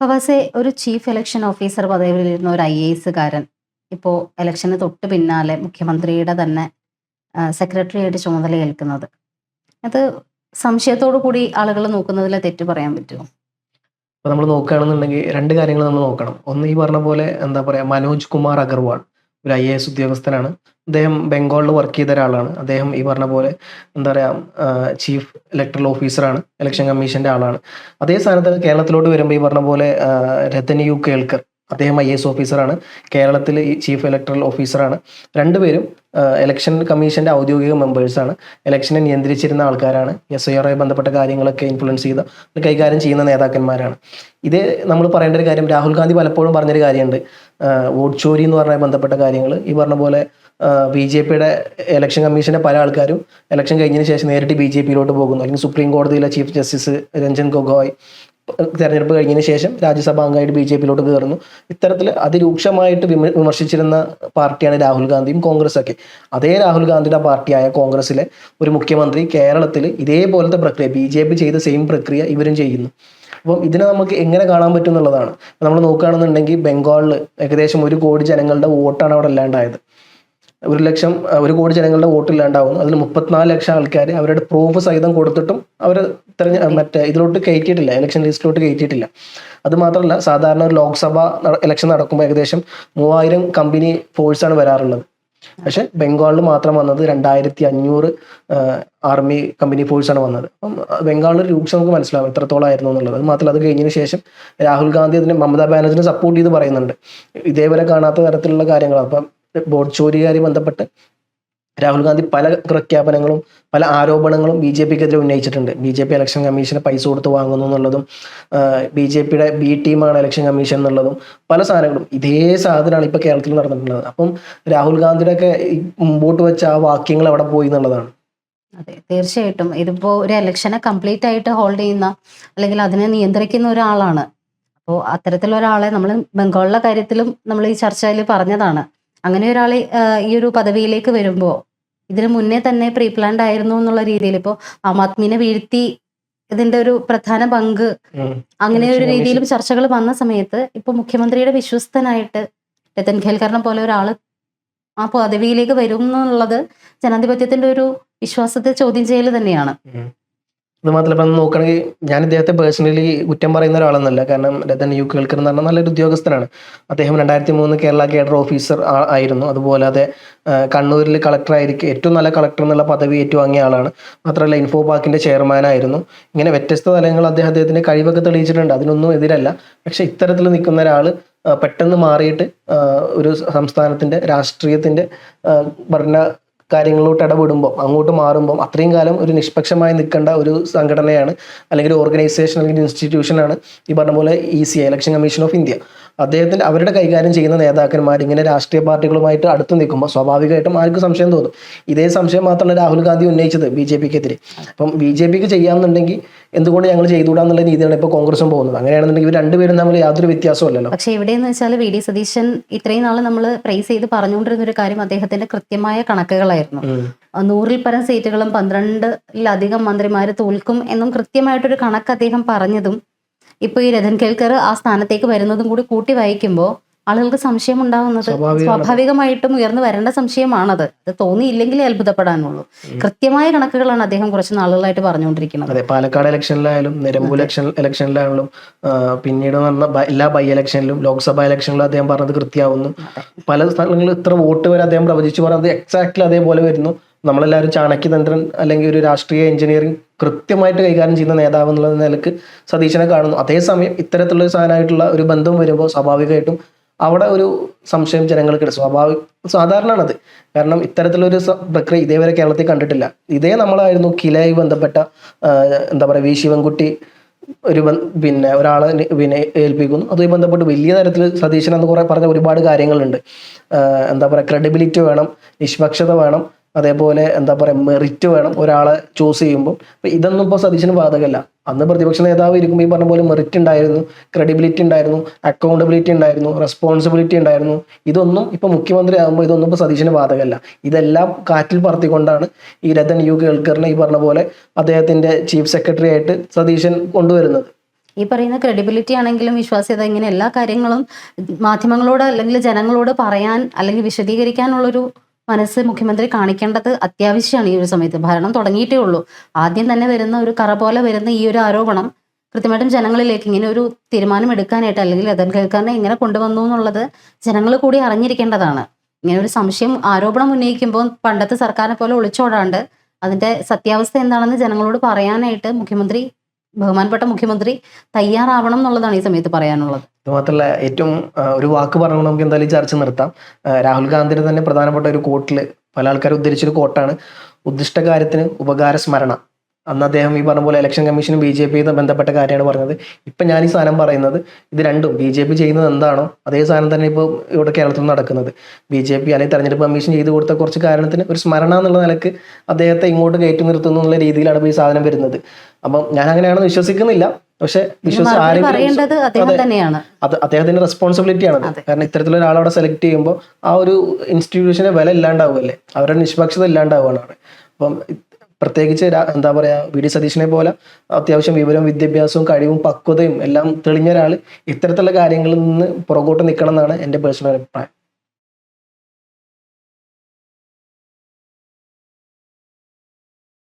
ഫവാസെ, ഒരു chief election officer പദവിയിലിരുന്ന ഒരു IAS-കാരൻ ഇപ്പോൾ ഇലക്ഷന് തൊട്ട് പിന്നാലെ മുഖ്യമന്ത്രിയുടെ തന്നെ സെക്രട്ടറി ആയിട്ട് ചുമതലയേൽക്കുന്നത്. അത് സംശയത്തോടു കൂടി ആളുകൾ നോക്കുന്നതിൽ തെറ്റ് പറയാൻ പറ്റുമോ? ഇപ്പൊ നമ്മൾ നോക്കുകയാണെന്നുണ്ടെങ്കിൽ 2 കാര്യങ്ങൾ നമ്മൾ നോക്കണം. ഒന്ന് ഈ പറഞ്ഞ പോലെ എന്താ പറയാ മനോജ് കുമാർ അഗർവാൾ ഒരു IAS ഉദ്യോഗസ്ഥനാണ്. അദ്ദേഹം ബംഗാളിൽ വർക്ക് ചെയ്ത ഒരാളാണ്. അദ്ദേഹം ഈ പറഞ്ഞ പോലെ എന്താ പറയാ ചീഫ് ഇലക്ടറൽ ഓഫീസറാണ്, ഇലക്ഷൻ കമ്മീഷന്റെ ആളാണ്. അതേ സ്ഥാനത്ത് കേരളത്തിലോട്ട് വരുമ്പോൾ ഈ പറഞ്ഞ പോലെ രത്തൻ യു കേൾക്കർ അദ്ദേഹം IAS ഓഫീസറാണ്, കേരളത്തിൽ ചീഫ് ഇലക്ടറൽ ഓഫീസറാണ്. രണ്ടുപേരും ഇലക്ഷൻ കമ്മീഷന്റെ ഔദ്യോഗിക മെമ്പേഴ്സാണ്. ഇലക്ഷനെ നിയന്ത്രിച്ചിരുന്ന ആൾക്കാരാണ്. SIR ആയി ബന്ധപ്പെട്ട കാര്യങ്ങളൊക്കെ ഇൻഫ്ലുവൻസ് ചെയ്ത കൈകാര്യം ചെയ്യുന്ന നേതാക്കന്മാരാണ്. ഇതേ നമ്മൾ പറയേണ്ട ഒരു കാര്യം, രാഹുൽ ഗാന്ധി പലപ്പോഴും പറഞ്ഞൊരു കാര്യമുണ്ട്, വോട്ട് ചോരി എന്ന് പറഞ്ഞ ബന്ധപ്പെട്ട കാര്യങ്ങൾ. ഈ പറഞ്ഞ പോലെ BJPയുടെ ഇലക്ഷൻ കമ്മീഷന്റെ പല ആൾക്കാരും ഇലക്ഷൻ കഴിഞ്ഞതിന് ശേഷം നേരിട്ട് BJPയിലോട്ട് പോകുന്നു. അല്ലെങ്കിൽ സുപ്രീം കോടതിയിലെ ചീഫ് ജസ്റ്റിസ് രഞ്ജൻ ഗൊഗോയ് തെരഞ്ഞെടുപ്പ് കഴിഞ്ഞതിന് ശേഷം രാജ്യസഭാ അംഗമായിട്ട് BJPയിലോട്ട് കയറുന്നു. ഇത്തരത്തിൽ അതിരൂക്ഷമായിട്ട് വിമർശിച്ചിരുന്ന പാർട്ടിയാണ് രാഹുൽ ഗാന്ധിയും കോൺഗ്രസ് ഒക്കെ. അതേ രാഹുൽ ഗാന്ധിയുടെ പാർട്ടിയായ കോൺഗ്രസിലെ ഒരു മുഖ്യമന്ത്രി കേരളത്തിൽ ഇതേപോലത്തെ പ്രക്രിയ, BJP ചെയ്ത സെയിം പ്രക്രിയ ഇവരും ചെയ്യുന്നു. അപ്പം ഇതിനെ നമുക്ക് എങ്ങനെ കാണാൻ പറ്റും എന്നുള്ളതാണ്. നമ്മൾ നോക്കുകയാണെന്നുണ്ടെങ്കിൽ ബംഗാളിൽ ഏകദേശം 1 കോടി ജനങ്ങളുടെ വോട്ടാണ് അവിടെ ഇല്ലാണ്ടായത്. 1 കോടി ജനങ്ങളുടെ വോട്ട് ഇല്ലാണ്ടാവുന്നു. അതിൽ 34 ലക്ഷം ആൾക്കാർ അവരുടെ പ്രൂഫ് സഹിതം കൊടുത്തിട്ടും അവർ ഇതിലോട്ട് കയറ്റിയിട്ടില്ല, ഇലക്ഷൻ ലിസ്റ്റിലോട്ട് കയറ്റിയിട്ടില്ല. അത് മാത്രമല്ല, സാധാരണ ഒരു ലോക്സഭ ഇലക്ഷൻ നടക്കുമ്പോൾ ഏകദേശം 3000 കമ്പനി ഫോഴ്സാണ് വരാറുള്ളത്. പക്ഷെ ബംഗാളിൽ മാത്രം വന്നത് 2500 ആർമി കമ്പനി ഫോഴ്സാണ് വന്നത്. അപ്പം ബംഗാളിൽ രൂക്ഷം നമുക്ക് മനസ്സിലാവും എത്രത്തോളം ആയിരുന്നു എന്നുള്ളത്. അത് മാത്രമല്ല, അത് കഴിഞ്ഞതിന് ശേഷം രാഹുൽ ഗാന്ധി അതിന് മമതാ ബാനർജിനെ സപ്പോർട്ട് ചെയ്ത് പറയുന്നുണ്ട്. ഇതേപോലെ കാണാത്ത തരത്തിലുള്ള കാര്യങ്ങൾ. അപ്പം വോട്ട് ചോരിയുമായി ബന്ധപ്പെട്ട് രാഹുൽ ഗാന്ധി പല പ്രഖ്യാപനങ്ങളും പല ആരോപണങ്ങളും BJPക്കെതിരെ ഉന്നയിച്ചിട്ടുണ്ട്. BJP ഇലക്ഷൻ കമ്മീഷനെ പൈസ കൊടുത്ത് വാങ്ങുന്നു എന്നുള്ളതും, BJPയുടെ B ടീമാണ് ഇലക്ഷൻ കമ്മീഷൻ എന്നുള്ളതും, പല സാധനങ്ങളും ഇതേ സാധനമാണ് ഇപ്പൊ കേരളത്തിൽ നടന്നിട്ടുള്ളത്. അപ്പം രാഹുൽ ഗാന്ധിയുടെ ഒക്കെ മുമ്പോട്ട് വെച്ച ആ വാക്യങ്ങൾ എവിടെ പോയി എന്നുള്ളതാണ്. അതെ, തീർച്ചയായിട്ടും. ഇതിപ്പോ ഒരു ഇലക്ഷനെ കംപ്ലീറ്റ് ആയിട്ട് ഹോൾഡ് ചെയ്യുന്ന അല്ലെങ്കിൽ അതിനെ നിയന്ത്രിക്കുന്ന ഒരാളാണ്. അപ്പോൾ അത്തരത്തിലുള്ള ഒരാളെ നമ്മൾ ബംഗാളിലെ കാര്യത്തിലും നമ്മൾ ഈ ചർച്ചയിൽ പറഞ്ഞതാണ്. അങ്ങനെ ഒരാളെ ഈ ഒരു പദവിയിലേക്ക് വരുമ്പോൾ ഇതിനു മുന്നേ തന്നെ പ്രീ പ്ലാൻഡ് ആയിരുന്നു എന്നുള്ള രീതിയിൽ ഇപ്പോൾ ആം ആദ്മിനെ വീഴ്ത്തി ഇതിന്റെ ഒരു പ്രധാന പങ്ക് അങ്ങനെ ഒരു രീതിയിലും ചർച്ചകൾ വന്ന സമയത്ത് ഇപ്പൊ മുഖ്യമന്ത്രിയുടെ വിശ്വസ്തനായിട്ട് രത്തൻ ഖേൽക്കറിനെ പോലെ ഒരാള് ആ പദവിയിലേക്ക് വരും എന്നുള്ളത് ജനാധിപത്യത്തിന്റെ ഒരു വിശ്വാസത്തെ ചോദ്യം ചെയ്യൽ തന്നെയാണ്. അത് മാത്രമല്ല, ഇപ്പം നോക്കുകയാണെങ്കിൽ ഞാൻ ഇദ്ദേഹത്തെ പേഴ്സണലി കുറ്റം പറയുന്ന ഒരാളെന്നല്ല. കാരണം രത്തൻ യു കേൾക്കർ എന്ന് പറഞ്ഞാൽ നല്ലൊരു ഉദ്യോഗസ്ഥനാണ്. അദ്ദേഹം 2003 കേരള കേഡർ ഓഫീസർ ആയിരുന്നു. അതുപോലെ അതെ കണ്ണൂരിൽ കളക്ടറായിരിക്കും ഏറ്റവും നല്ല കളക്ടർ എന്നുള്ള പദവി ഏറ്റുവാങ്ങിയ ആളാണ്. മാത്രമല്ല ഇൻഫോ പാർക്കിന്റെ ചെയർമാനായിരുന്നു. ഇങ്ങനെ വ്യത്യസ്ത തലങ്ങൾ അദ്ദേഹത്തിന്റെ കഴിവൊക്കെ തെളിയിച്ചിട്ടുണ്ട്, അതിനൊന്നും എതിരല്ല. പക്ഷെ ഇത്തരത്തിൽ നിൽക്കുന്ന ഒരാൾ പെട്ടെന്ന് മാറിയിട്ട് ഒരു സംസ്ഥാനത്തിന്റെ രാഷ്ട്രീയത്തിന്റെ ഭരണ കാര്യങ്ങളിലോട്ട് ഇടപെടുമ്പോൾ, അങ്ങോട്ട് മാറുമ്പോൾ അത്രയും കാലം ഒരു നിഷ്പക്ഷമായി നിൽക്കേണ്ട ഒരു സംഘടനയാണ് അല്ലെങ്കിൽ ഒരു ഓർഗനൈസേഷൻ അല്ലെങ്കിൽ ഇൻസ്റ്റിറ്റ്യൂഷനാണ് ഈ പറഞ്ഞ പോലെ ECI, election commission of India. അവരുടെ കൈകാര്യം ചെയ്യുന്ന നേതാക്കന്മാർ ഇങ്ങനെ രാഷ്ട്രീയ പാർട്ടികളുമായിട്ട് അടുത്ത് നിൽക്കുമ്പോൾ സ്വാഭാവികമായിട്ടും ആർക്കും സംശയം തോന്നും. ഇതേ സംശയം മാത്രമല്ല രാഹുൽ ഗാന്ധി ഉന്നയിച്ചത് BJPക്കെതിരെ. അപ്പം BJPക്ക് ചെയ്യാമെന്നുണ്ടെങ്കിൽ എന്തുകൊണ്ട് ഞങ്ങൾ ചെയ്തുകൂടാന്നുള്ള രീതിയാണ് ഇപ്പോൾ കോൺഗ്രസും പോകുന്നത്. അങ്ങനെയാണെന്നുണ്ടെങ്കിൽ ഇവർ രണ്ടുപേരും തമ്മിൽ യാതൊരു വ്യത്യാസമല്ലല്ലോ. പക്ഷെ ഇവിടെയെന്ന് വെച്ചാൽ VD സതീശൻ ഇത്രയും നാൾ നമ്മൾ പ്രൈസ് ചെയ്ത് പറഞ്ഞുകൊണ്ടിരുന്ന ഒരു കാര്യം അദ്ദേഹത്തിന്റെ കൃത്യമായ കണക്കുകളായിരുന്നു. 100-ൽ പരം സീറ്റുകളും 12-ലധികം മന്ത്രിമാര് തോൽക്കും എന്നും കൃത്യമായിട്ടൊരു കണക്ക് അദ്ദേഹം പറഞ്ഞതും ഇപ്പൊ ഈ രത്തൻ കേൽക്കർ ആ സ്ഥാനത്തേക്ക് വരുന്നതും കൂടി കൂട്ടി വായിക്കുമ്പോൾ ആളുകൾക്ക് സംശയം ഉണ്ടാവുന്നത് സ്വാഭാവികമായിട്ടും ഉയർന്നു വരേണ്ട സംശയമാണത്. അത് തോന്നിയില്ലെങ്കിലേ അത്ഭുതപ്പെടാനുള്ളൂ. കൃത്യമായ കണക്കുകളാണ് അദ്ദേഹം കുറച്ച് നാളുകളായിട്ട് പറഞ്ഞുകൊണ്ടിരിക്കുന്നത്. അതെ, പാലക്കാട് ഇലക്ഷനിലായാലും നിലമ്പൂർ ഇലക്ഷനിലായാലും പിന്നീട് നടന്ന എല്ലാ ബൈ ഇലക്ഷനിലും ലോക്സഭാ ഇലക്ഷനിലും അദ്ദേഹം പറഞ്ഞത് കൃത്യമാവുന്നു. പല സ്ഥലങ്ങളിൽ ഇത്ര വോട്ട് വരെ അദ്ദേഹം പ്രവചിച്ചു പറഞ്ഞത് എക്സാക്ട്ലി അതേപോലെ വരുന്നു. നമ്മളെല്ലാവരും ചാണക്യതന്ത്രൻ അല്ലെങ്കിൽ ഒരു രാഷ്ട്രീയ എഞ്ചിനീയറിംഗ് കൃത്യമായിട്ട് കൈകാര്യം ചെയ്യുന്ന നേതാവ് എന്നുള്ള നിലക്ക് സതീശനെ കാണുന്നു. അതേസമയം ഇത്തരത്തിലുള്ള സാധനമായിട്ടുള്ള ഒരു ബന്ധം വരുമ്പോൾ സ്വാഭാവികമായിട്ടും അവിടെ ഒരു സംശയം ജനങ്ങൾക്ക് സാധാരണയാണത്. കാരണം ഇത്തരത്തിലൊരു പ്രക്രിയ ഇതേവരെ കേരളത്തിൽ കണ്ടിട്ടില്ല. ഇതേ നമ്മളായിരുന്നു കിലയുമായി ബന്ധപ്പെട്ട എന്താ പറയുക V ശിവൻകുട്ടി ഒരാളെ ഏൽപ്പിക്കുന്നു. അതുമായി ബന്ധപ്പെട്ട് വലിയ തരത്തിൽ സതീശൻ എന്ന് കുറെ പറഞ്ഞ ഒരുപാട് കാര്യങ്ങളുണ്ട്. എന്താ പറയുക, ക്രെഡിബിലിറ്റി വേണം, നിഷ്പക്ഷത വേണം, അതേപോലെ എന്താ പറയുക മെറിറ്റ് വേണം ഒരാളെ ചൂസ് ചെയ്യുമ്പോൾ. അപ്പം ഇതൊന്നും ഇപ്പോൾ സതീശന് ബാധകമല്ല. അന്ന് പ്രതിപക്ഷ നേതാവ് ഇരിക്കുമ്പോൾ ഈ പറഞ്ഞ പോലെ മെറിറ്റ് ഉണ്ടായിരുന്നു, ക്രെഡിബിലിറ്റി ഉണ്ടായിരുന്നു, അക്കൗണ്ടബിലിറ്റി ഉണ്ടായിരുന്നു, റെസ്പോൺസിബിലിറ്റി ഉണ്ടായിരുന്നു. ഇതൊന്നും ഇപ്പൊ മുഖ്യമന്ത്രി ആകുമ്പോൾ ഇതൊന്നും ഇപ്പൊ സതീശന് ബാധകമല്ല. ഇതെല്ലാം കാറ്റിൽ പറത്തിക്കൊണ്ടാണ് ഈ രത്തൻ യു കേൾക്കറിനെ ഈ പറഞ്ഞ പോലെ അദ്ദേഹത്തിന്റെ ചീഫ് സെക്രട്ടറി ആയിട്ട് സതീശൻ കൊണ്ടുവരുന്നത്. ഈ പറയുന്ന ക്രെഡിബിലിറ്റി ആണെങ്കിലും വിശ്വാസ്യത, ഇങ്ങനെ എല്ലാ കാര്യങ്ങളും മാധ്യമങ്ങളോട് അല്ലെങ്കിൽ ജനങ്ങളോട് പറയാൻ അല്ലെങ്കിൽ വിശദീകരിക്കാനുള്ളൊരു മനസ്സ് മുഖ്യമന്ത്രി കാണിക്കേണ്ടത് അത്യാവശ്യമാണ് ഈ ഒരു സമയത്ത്. ഭരണം തുടങ്ങിയിട്ടേ ഉള്ളൂ. ആദ്യം തന്നെ വരുന്ന ഒരു കറ പോലെ വരുന്ന ഈ ഒരു ആരോപണം കൃത്യമായിട്ടും ജനങ്ങളിലേക്ക് ഇങ്ങനെ ഒരു തീരുമാനം എടുക്കാനായിട്ട് അല്ലെങ്കിൽ ലതൻ കേൾക്കാരനെ എങ്ങനെ കൊണ്ടുവന്നു എന്നുള്ളത് ജനങ്ങൾ കൂടി അറിഞ്ഞിരിക്കേണ്ടതാണ്. ഇങ്ങനെ ഒരു സംശയം ആരോപണം ഉന്നയിക്കുമ്പോൾ പണ്ടത്തെ സർക്കാരിനെ പോലെ ഒളിച്ചോടാണ്ട് അതിന്റെ സത്യാവസ്ഥ എന്താണെന്ന് ജനങ്ങളോട് പറയാനായിട്ട് ബഹുമാനപ്പെട്ട മുഖ്യമന്ത്രി തയ്യാറാവണം എന്നുള്ളതാണ് ഈ സമയത്ത് പറയാനുള്ളത്. ഇത് മാത്രമല്ല, ഏറ്റവും ഒരു വാക്ക് പറഞ്ഞു നമുക്ക് എന്തായാലും ചർച്ച നിർത്താം. രാഹുൽ ഗാന്ധിയുടെ തന്നെ പ്രധാനപ്പെട്ട ഒരു കോട്ടിൽ പല ആൾക്കാരും ഉദ്ധരിച്ചൊരു കോട്ടാണ്, ഉദ്ദിഷ്ട കാര്യത്തിന് ഉപകാര സ്മരണ. അന്ന് അദ്ദേഹം ഈ പറഞ്ഞ പോലെ ഇലക്ഷൻ കമ്മീഷനും BJP ബന്ധപ്പെട്ട കാര്യമാണ് പറഞ്ഞത്. ഇപ്പം ഞാൻ ഈ സാധനം പറയുന്നത്, ഇത് രണ്ടും BJP ചെയ്യുന്നത് എന്താണോ അതേ സാധനം തന്നെ ഇപ്പോൾ ഇവിടെ കേരളത്തിൽ നടക്കുന്നത്. BJP അല്ലെങ്കിൽ തെരഞ്ഞെടുപ്പ് കമ്മീഷൻ ചെയ്തു കൊടുത്ത കുറച്ച് കാരണത്തിന് ഒരു സ്മരണ എന്നുള്ള നിലക്ക് അദ്ദേഹത്തെ ഇങ്ങോട്ട് കയറ്റി നിർത്തുന്നു എന്നുള്ള രീതിയിലാണ് ഇപ്പോൾ ഈ സാധനം വരുന്നത്. അപ്പം ഞാൻ അങ്ങനെയാണെന്ന് വിശ്വസിക്കുന്നില്ല. പക്ഷെ പറയേണ്ടത് അദ്ദേഹം തന്നെയാണ്, അത് അദ്ദേഹത്തിന്റെ റെസ്പോൺസിബിലിറ്റി ആണ്. കാരണം ഇത്തരത്തിലുള്ള ഒരാളവിടെ സെലക്ട് ചെയ്യുമ്പോൾ ആ ഒരു ഇൻസ്റ്റിറ്റ്യൂഷനെ വില ഇല്ലാണ്ടാവുമല്ലേ, അവരുടെ നിഷ്പക്ഷത ഇല്ലാണ്ടാവുകയാണ്. അപ്പം പ്രത്യേകിച്ച് എന്താ പറയാ, VD സതീശനെ പോലെ അത്യാവശ്യം വിവരവും വിദ്യാഭ്യാസവും കഴിവും പക്വതയും എല്ലാം തെളിഞ്ഞ ഒരാൾ ഇത്തരത്തിലുള്ള കാര്യങ്ങളിൽ നിന്ന് പുറകോട്ട് നിൽക്കണം എന്നാണ് എൻ്റെ പേഴ്സണൽ അഭിപ്രായം.